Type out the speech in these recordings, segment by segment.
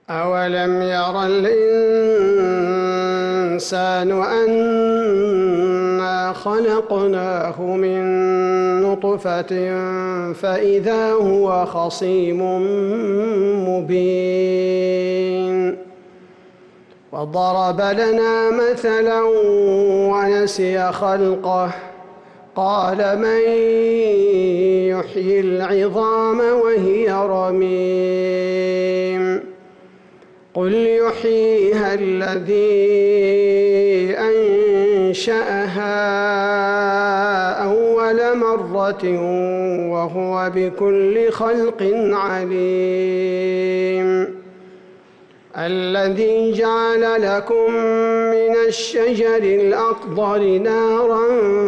أولم ير الإنسان أنا خلقناه من نطفة فإذا هو خصيم مبين وضرب لنا مثلا ونسي خلقه قال من يحيي العظام وهي رميم قل يحييها الذي أنشأها أول مرة وهو بكل خلق عليم الذي جعل لكم من الشجر الأخضر نارا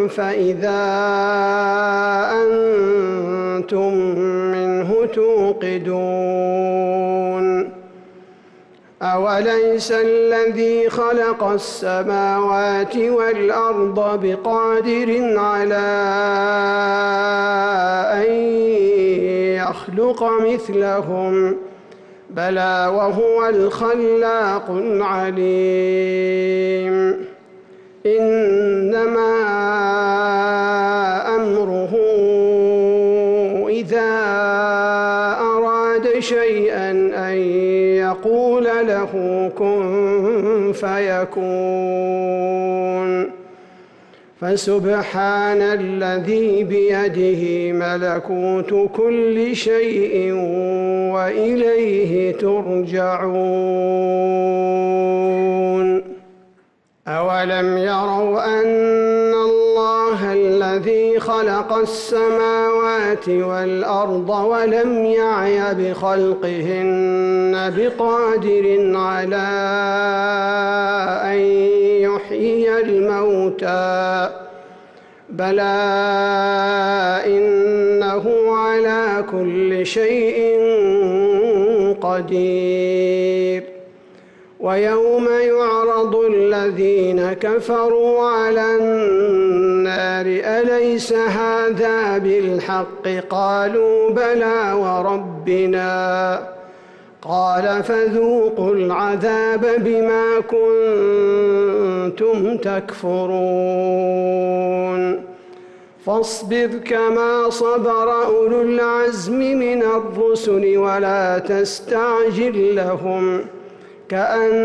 فإذا أنتم منه توقدون أوليس الذي خلق السماوات والأرض بقادر على أن يخلق مثلهم بلى وهو الخلاق العليم إنما أمره إذا أراد شيئا أن يقول له كن فيكون فسبحان الذي بيده ملكوت كل شيء وإليه ترجعون أولم يروا أن الله الذي خلق السماوات والأرض ولم يعي بخلقهن بقادر على أن يحيي الموتى بلى إنه على كل شيء قدير ويوم يعرض الذين كفروا على النار أليس هذا بالحق قالوا بلى وربنا قال فذوقوا العذاب بما كنتم تكفرون فاصبر كما صبر أولو العزم من الرسل ولا تستعجل لهم كأنهم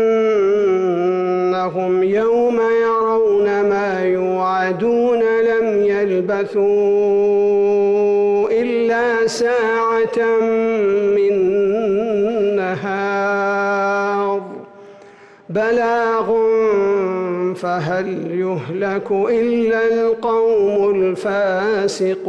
يوم يرون ما يوعدون لم يلبثوا إلا ساعة من نهار بلاغ فهل يهلك إلا القوم الفاسقون